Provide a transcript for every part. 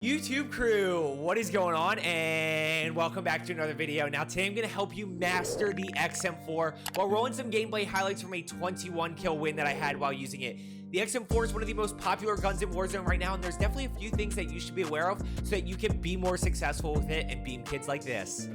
YouTube crew, what is going on? And welcome back to another video. Now today I'm going to help you master the XM4 while rolling some gameplay highlights from a 21 kill win that I had while using it. The XM4 is one of the most popular guns in Warzone right now, and there's definitely a few things that you should be aware of so that you can be more successful with it and beam kids like this.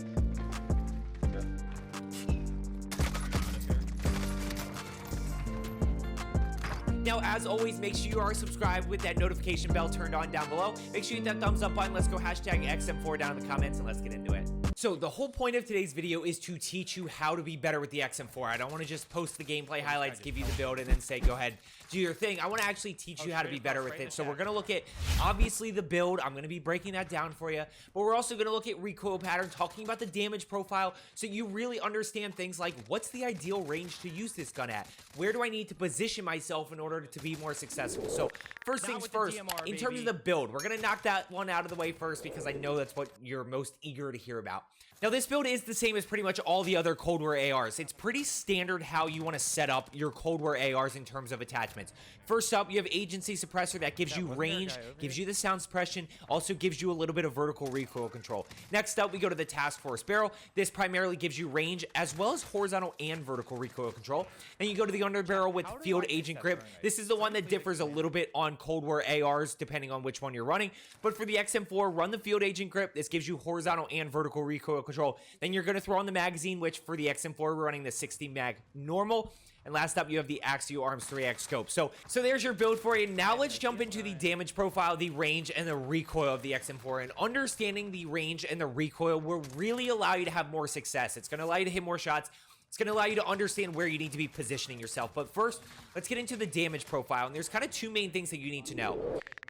Now, as always, make sure you are subscribed with that notification bell turned on down below. Make sure you hit that thumbs up button. Let's go hashtag XM4 down in the comments and let's get into it. So the whole point of today's video is to teach you how to be better with the XM4. I don't want to just post the gameplay highlights, give you the build, and then say, go ahead, do your thing. I want to actually teach you how to be better with it. So we're going to look at, obviously, the build. I'm going to be breaking that down for you. But we're also going to look at recoil pattern, talking about the damage profile, so you really understand things like, what's the ideal range to use this gun at? Where do I need to position myself in order to be more successful? So first things first, in terms of the build, we're going to knock that one out of the way first because I know that's what you're most eager to hear about. Now, this build is the same as pretty much all the other Cold War ARs. It's pretty standard how you want to set up your Cold War ARs in terms of attachments. First up, you have Agency Suppressor that gives you range, gives you the sound suppression, also gives you a little bit of vertical recoil control. Next up, we go to the Task Force Barrel. This primarily gives you range as well as horizontal and vertical recoil control. Then you go to the Underbarrel with Field Agent Grip. This is the one that differs a little bit on Cold War ARs depending on which one you're running. But for the XM4, run the Field Agent Grip. This gives you horizontal and vertical recoil control. Then you're going to throw on the magazine, which for the XM4, we're running the 60 mag normal. And last up, you have the Axial Arms 3X scope. So there's your build for you. Now let's jump into the damage profile, the range, and the recoil of the XM4. And understanding the range and the recoil will really allow you to have more success. It's going to allow you to hit more shots. It's going to allow you to understand where you need to be positioning yourself. But first, let's get into the damage profile. And there's kind of two main things that you need to know.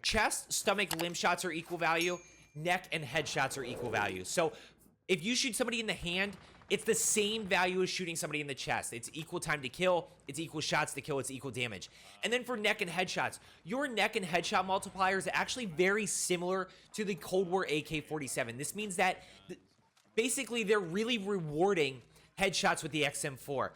Chest, stomach, limb shots are equal value. Neck and head shots are equal value. So if you shoot somebody in the hand, it's the same value as shooting somebody in the chest. It's equal time to kill, it's equal shots to kill, it's equal damage. And then for neck and headshots, your neck and headshot multiplier is actually very similar to the Cold War AK-47. This means that basically they're really rewarding headshots with the XM4.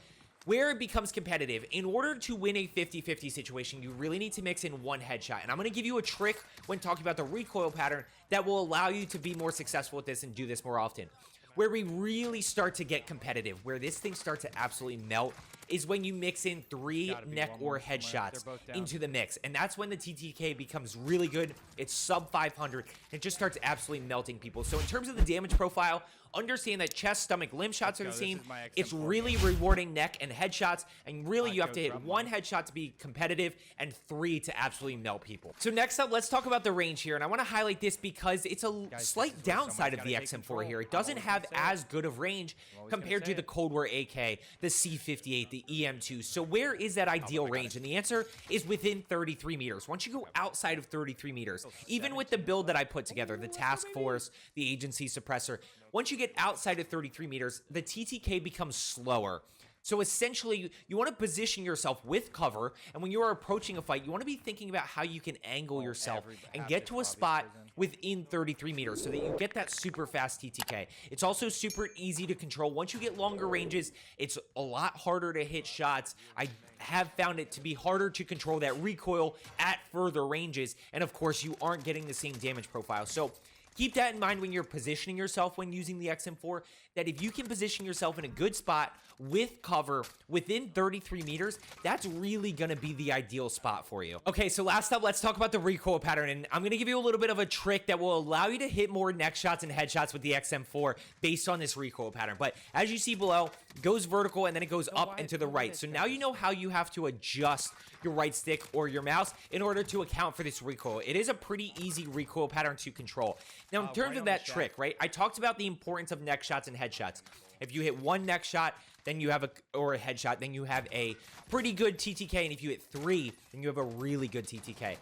Where it becomes competitive, in order to win a 50-50 situation, you really need to mix in one headshot. And I'm going to give you a trick when talking about the recoil pattern that will allow you to be more successful with this and do this more often. Where we really start to get competitive, where this thing starts to absolutely melt, is when you mix in 3 neck or headshots into the mix. And that's when the TTK becomes really good. It's sub 500. It just starts absolutely melting people. So in terms of the damage profile, understand that chest, stomach, limb shots are the same. It's really rewarding neck and headshots. And really you have to hit 1 headshot to be competitive and 3 to absolutely melt people. So next up, let's talk about the range here. And I want to highlight this because it's a slight downside of the XM4 here. It doesn't have as good of range compared to the Cold War AK, the C58, the EM2. So where is that ideal range? And the answer is within 33 meters. Once you go outside of 33 meters, even with the build that I put together, the Task Force, the Agency Suppressor, once you get outside of 33 meters, the TTK becomes slower. So essentially, you want to position yourself with cover, and when you are approaching a fight, you want to be thinking about how you can angle yourself and get to a spot within 33 meters so that you get that super fast TTK. It's also super easy to control. Once you get longer ranges, it's a lot harder to hit shots. I have found it to be harder to control that recoil at further ranges, and of course, you aren't getting the same damage profile. So keep that in mind when you're positioning yourself when using the XM4, that if you can position yourself in a good spot with cover within 33 meters, that's really going to be the ideal spot for you. Okay, so last up, let's talk about the recoil pattern. And I'm going to give you a little bit of a trick that will allow you to hit more neck shots and headshots with the XM4 based on this recoil pattern. But as you see below, it goes vertical and then it goes up and to the right. So now you know how you have to adjust your right stick or your mouse in order to account for this recoil. It is a pretty easy recoil pattern to control. Now, in terms of that trick, right, I talked about the importance of neck shots and headshots. If you hit 1 neck shot, then you have a headshot, then you have a pretty good TTK. And if you hit 3, then you have a really good TTK.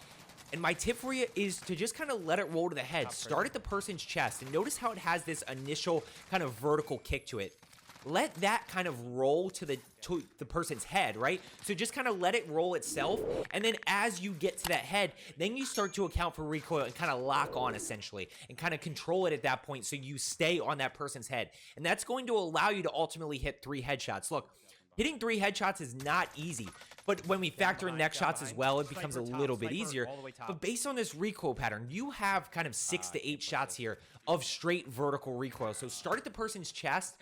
And my tip for you is to just kind of let it roll to the head. Start at the person's chest and notice how it has this initial kind of vertical kick to it. Let that kind of roll to the person's head, right? So just kind of let it roll itself. And then as you get to that head, then you start to account for recoil and kind of lock on essentially and kind of control it at that point so you stay on that person's head. And that's going to allow you to ultimately hit 3 headshots. Look, Hitting 3 headshots is not easy, but when we factor in neck shots as well, it becomes a little bit easier. But based on this recoil pattern, you have kind of 6 to 8 shots here of straight vertical recoil. So start at the person's chest,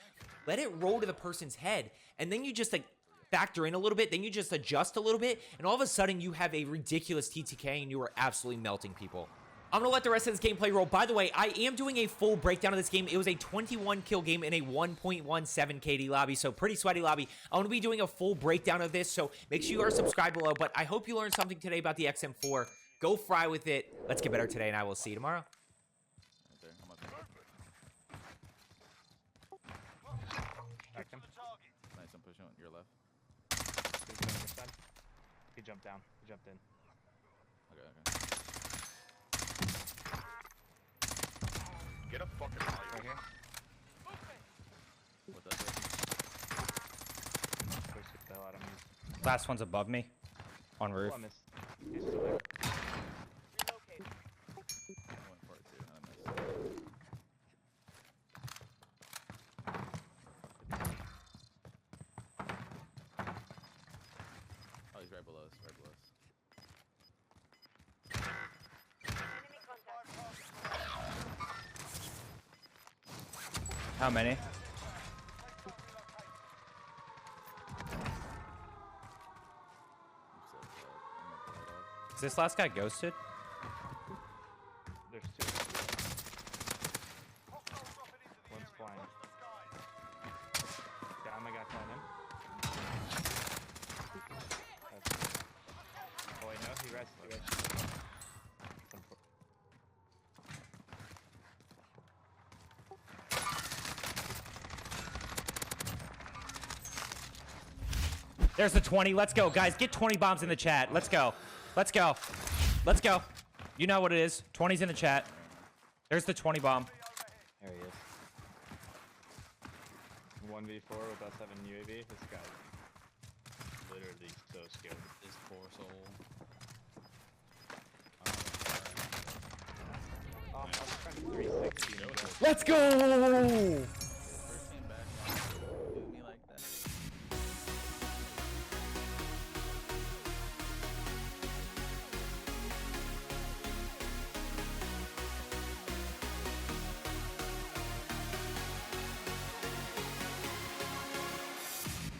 let it roll to the person's head, and then you just like factor in a little bit, then you just adjust a little bit, and all of a sudden you have a ridiculous TTK and you are absolutely melting people. I'm going to let the rest of this gameplay roll. By the way, I am doing a full breakdown of this game. It was a 21 kill game in a 1.17 KD lobby, so pretty sweaty lobby. I'm going to be doing a full breakdown of this, so make sure you are subscribed below. But I hope you learned something today about the XM4. Go fry with it. Let's get better today, and I will see you tomorrow. Back him. Nice, I'm pushing on your left. He jumped down. He jumped in. Okay. Get a fucking right here. What that do? Push the hell out of me. Last one's above me. On roof. Oh, I missed. He's still there. I went for it too, and I missed. Oh, he's right below us, right below us. How many? I'm so sad. I'm not gonna lie. Is this last guy ghosted? There's 2. One's flying. Down, I got him. Oh wait, no, he rested. He rested. There's the 20. Let's go, guys. Get 20 bombs in the chat. Let's go. Let's go. Let's go. You know what it is. 20's in the chat. There's the 20 bomb. There he is. 1v4 with us having UAV. This guy's literally so scared. This poor soul. Oh, I was trying to 360. Let's go!